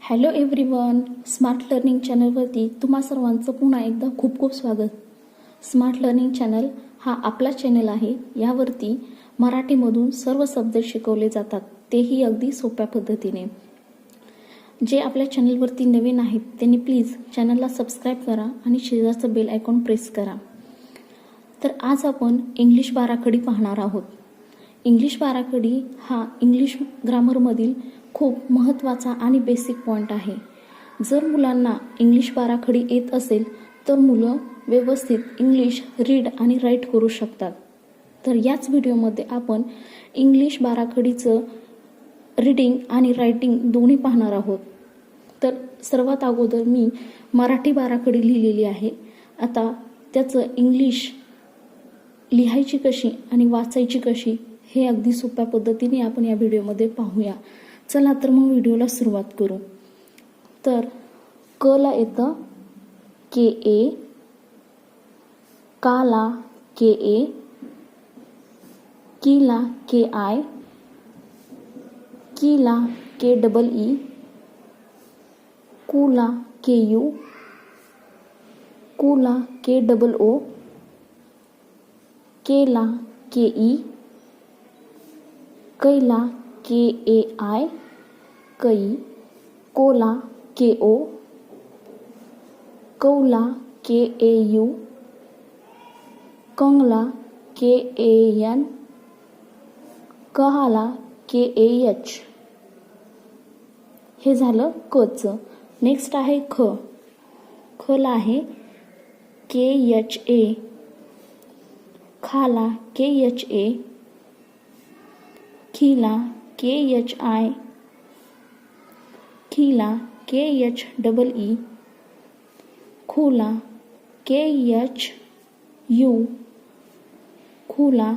Hello everyone, smart learning चॅनलवरती तुम्हा सर्वांचं पुन्हा एकदा खूप खूप स्वागत. स्मार्ट लर्निंग चॅनल हा आपला चॅनल आहे. यावरती मराठीमधून सर्व सब्जेक्ट शिकवले जातात, तेही अगदी सोप्या पद्धतीने. जे आपल्या चॅनलवरती नवीन आहेत त्यांनी प्लीज चॅनलला सबस्क्राईब करा आणि शेजारचं बेल आयकॉन प्रेस करा. तर आज आपण इंग्लिश बाराखडी पाहणार आहोत. इंग्लिश बाराखडी हा इंग्लिश ग्रामरमधील खूप महत्त्वाचा आणि बेसिक पॉईंट आहे. जर मुलांना इंग्लिश बाराखडी येत असेल तर मुलं व्यवस्थित इंग्लिश रीड आणि राईट करू शकतात. तर याच व्हिडिओमध्ये आपण इंग्लिश बाराखडीचं रीडिंग आणि रायटिंग दोन्ही पाहणार आहोत. तर सर्वात अगोदर मी मराठी बाराखडी लिहिलेली आहे. आता त्याचं इंग्लिश लिहायची कशी आणि वाचायची कशी हे अगदी सोप्या पद्धतीने आपण या व्हिडिओमध्ये पाहूया. चला तर मग व्हिडिओला सुरुवात करू. तर क ला येतं KA, काला KA, कीला KI, कीला KEE, कुला KU, कुला KOO, केला KE, कैला KAI, कै, कोला KO, कौला KAU, कंगला KAN, कहाला KAH. हे झालं कचं. नेक्स्ट आहे ख. खला आहे KHA, खाला KHA, खीला KHI, खीला KHEE, खुला KHU, खुला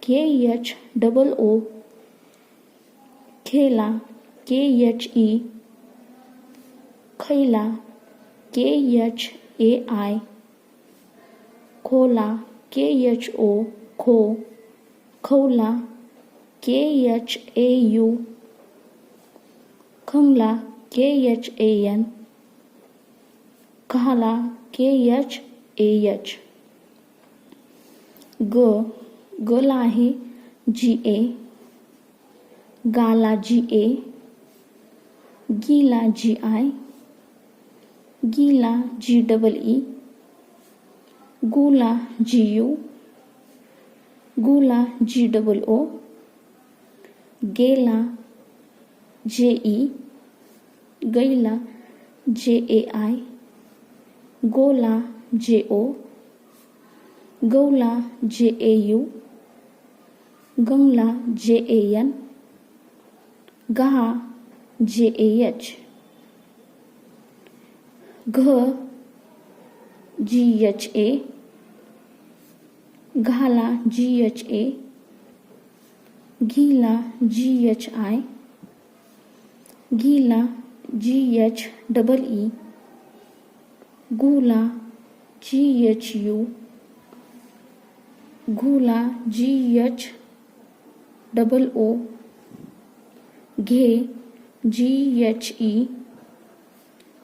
KHOO, खेला KHE, खैला KHAI, खोला KHO, खो, खौला KHAU, खंगला KHAN, कहाला KHAH. गला आहे GA, गाला GA, गीला GI, गीला GEE, गुला GU, गुला GOO, गेला JE, गैला JAI, गोला JO, Gaula JAU, गंगला JAN, गहा JAH. घ GHA, घाला GHA, घीला GHI, घीला GHEE, गुला GHU, घुला GHOO, घे GHE,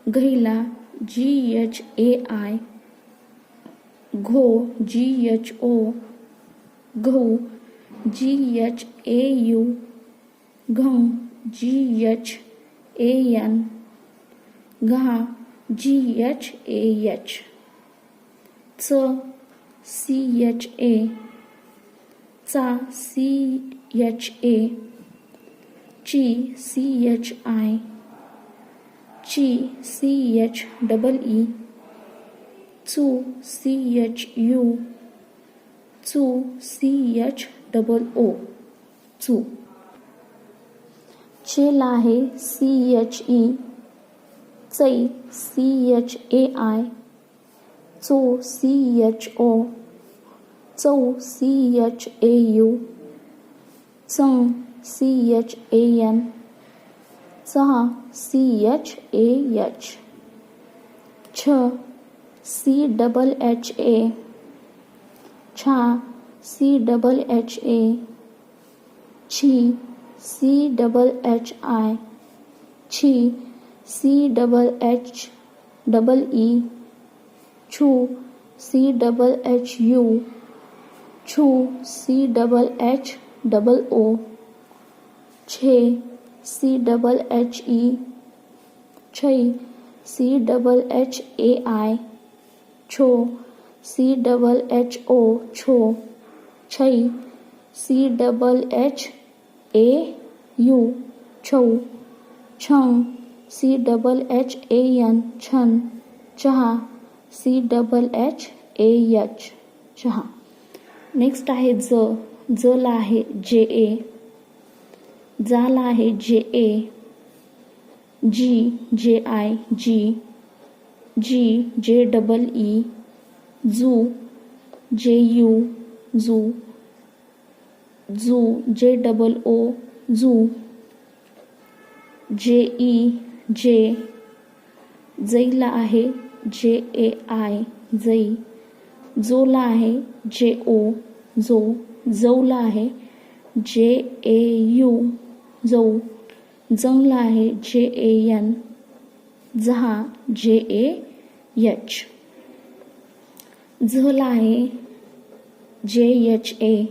घैला GHAI, घो GHO, घऊ GHAU, घं GHAN, घा GHAH. च CHA, चा CHA, ची CHI, ची CHEE, चू CHU, चू CHOO, चू. चेला आहे CHE, चै CHAI, चो CHO, चौ CHAU, चं CHAN, चहा CHAH. छ CHHA, छा CHHA, छी CHHI, छी CHHEE छू, CHHU छू, CHHOO छे, CHHE छै, CHHAI छो, CHHO छो, छै, CHHAU छौ, छं, CHHAN छन, चहा, CHHAH चहा. नेक्स्ट आहे ज. जला आहे JA, जाला आहे JA, जी, JI जी, जी, JEE जू, JU जू, जू, JOO जू, JE जे, जैला आहे JAI जै, जोला आहे JO जो, जौला आहे JAU जौ, जंगला आहे JAN जहा JAH, झला आहे JHA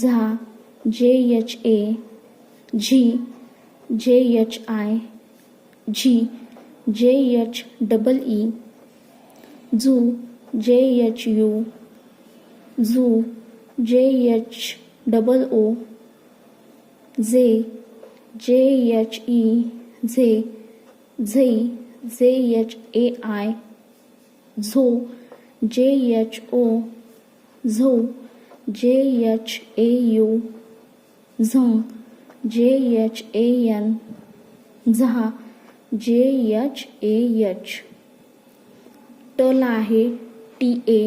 झा JHA, झी JHI झी, JHEE झू, JHU झू, JHOO जे, JHE झे, झै, JHAI झो, JHO झौ, JHAU झं, JHAN झहा, JHAH. टला आहे TA,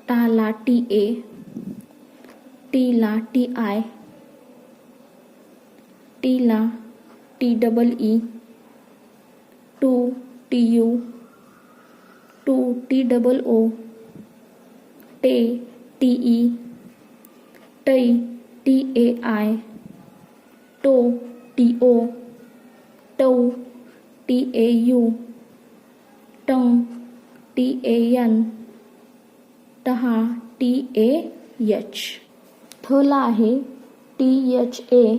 टाला TA, टीला TI, टीला TEE, टू TU, टू TOO, टे TE, टै TAI, टो TO, टौ TAU, टं TAN, टहा TAH. ठला आहे THA,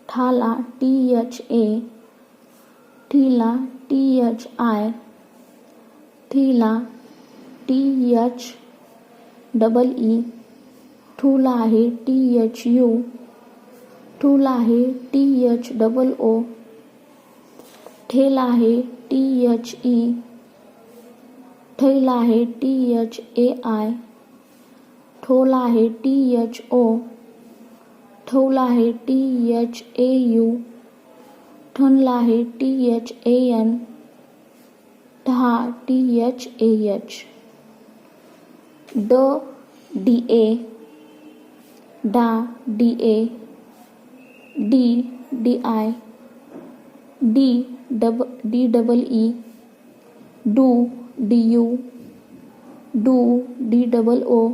ठाला THA, ठीला THI, ठीला THEE, ठुला आहे THU, ठुला आहे THOO, ठेला आहे THE, ठैला आहे THAI, ठोला आहे THO, ठौला आहे THAU, ठणला आहे THAN, ठहा THAH. DA, डा DA, DI, DEE, do DU, do DOO,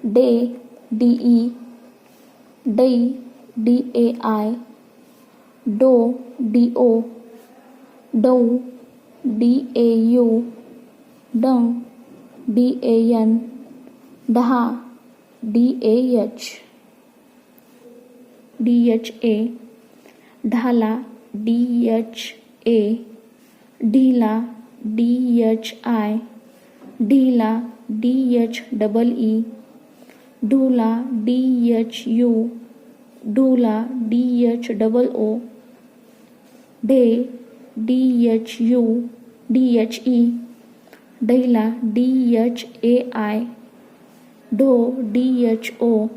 day DE, दै DAI, डो DO, डौ DAU, डं DAN, डहा DAH. DHA, ढाला DHA, ढीला DHI, ढीला DHEE, Dhula DHU, Dhula DHOO, ढे DHU, DHE, ढैला DHAI, ढो DHO,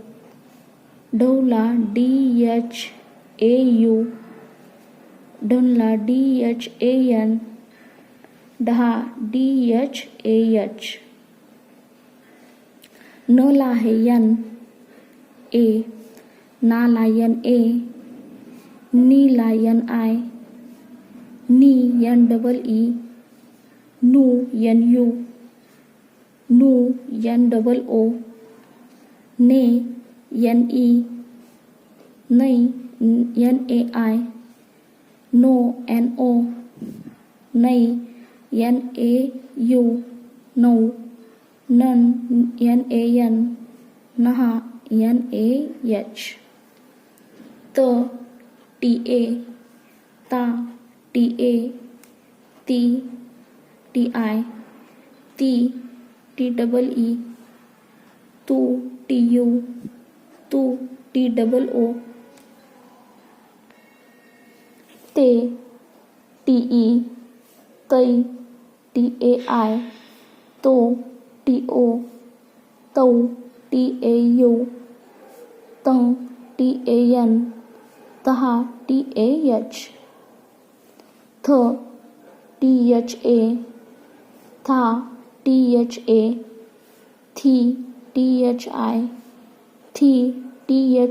ढौला DHAU, ढणला DHAN, ढहा DHAH. नला आहे NA, नाला NA, नीला NI, नी NEE, नू NU, नू NOO, ने NE, नै NAI, नो NO, नै NAU, नऊ, नन NAN, नहा NAH, TA, ता TA, ती TI, ती TEE, तू TU, तू TOO, ते TE, तै TAI, तो TO, तौ TAU, तं TAN, तहा TAH, THA, था THA, थी THI, थी THEE,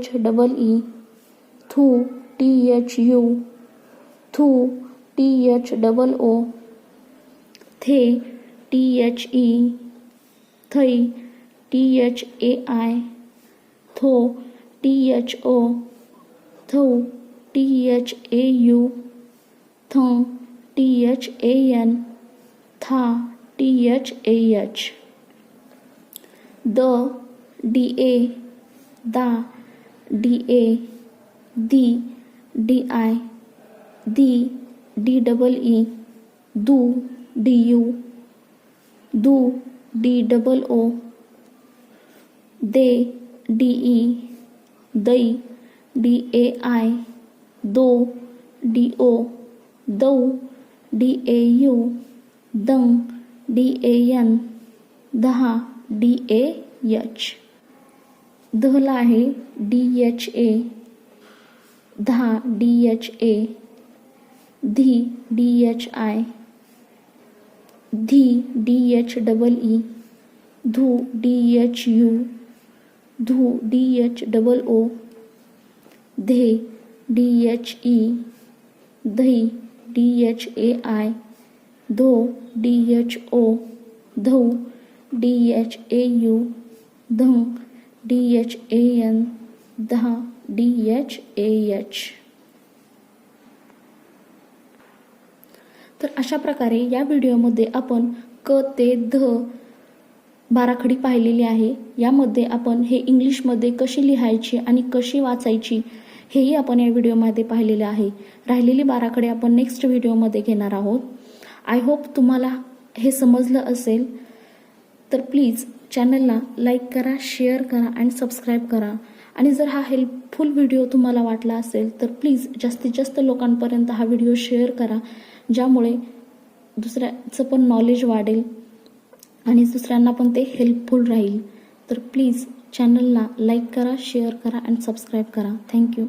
थू THU, थू THOO, थे THE, थै THAI, थो THO, थौ THAU, थं THAN, था THAH, DA, दा DA, दी DI, दी DEE, दू DU, दू DOO, दे DE, दै DAI, दो DO, दौ DAU, दं DAN, दहा DAH, दहला आहे DHA, दहा DHA, धी DHI, धी DHEE, धू DHU, धू DHOO, धे DHE, धै DHAI, धो DHO, धौ DHAU, धं DHAN, दहा DHAH. तर अशा प्रकारे या व्हिडिओमध्ये आपण क ते ध बाराखडी पाहिलेली आहे. यामध्ये आपण हे इंग्लिशमध्ये कशी लिहायची आणि कशी वाचायची हेही आपण या व्हिडिओमध्ये पाहिलेले आहे. राहिलेली बाराखडी आपण नेक्स्ट व्हिडिओमध्ये घेणार आहोत. आय होप तुम्हाला हे समजलं असेल. तर प्लीज चॅनलला लाईक करा, शेअर करा आणि सबस्क्राईब करा. आणि जर हा हेल्पफुल व्हिडिओ तुम्हाला वाटला असेल तर प्लीज जास्तीत जास्त लोकांपर्यंत हा व्हिडिओ शेअर करा, ज्यामुळे दुसऱ्याचं पण नॉलेज वाढेल आणि दुसऱ्यांना पण ते हेल्पफुल राहील. तर प्लीज चॅनलला लाईक करा, शेअर करा आणि सबस्क्राईब करा. थँक्यू.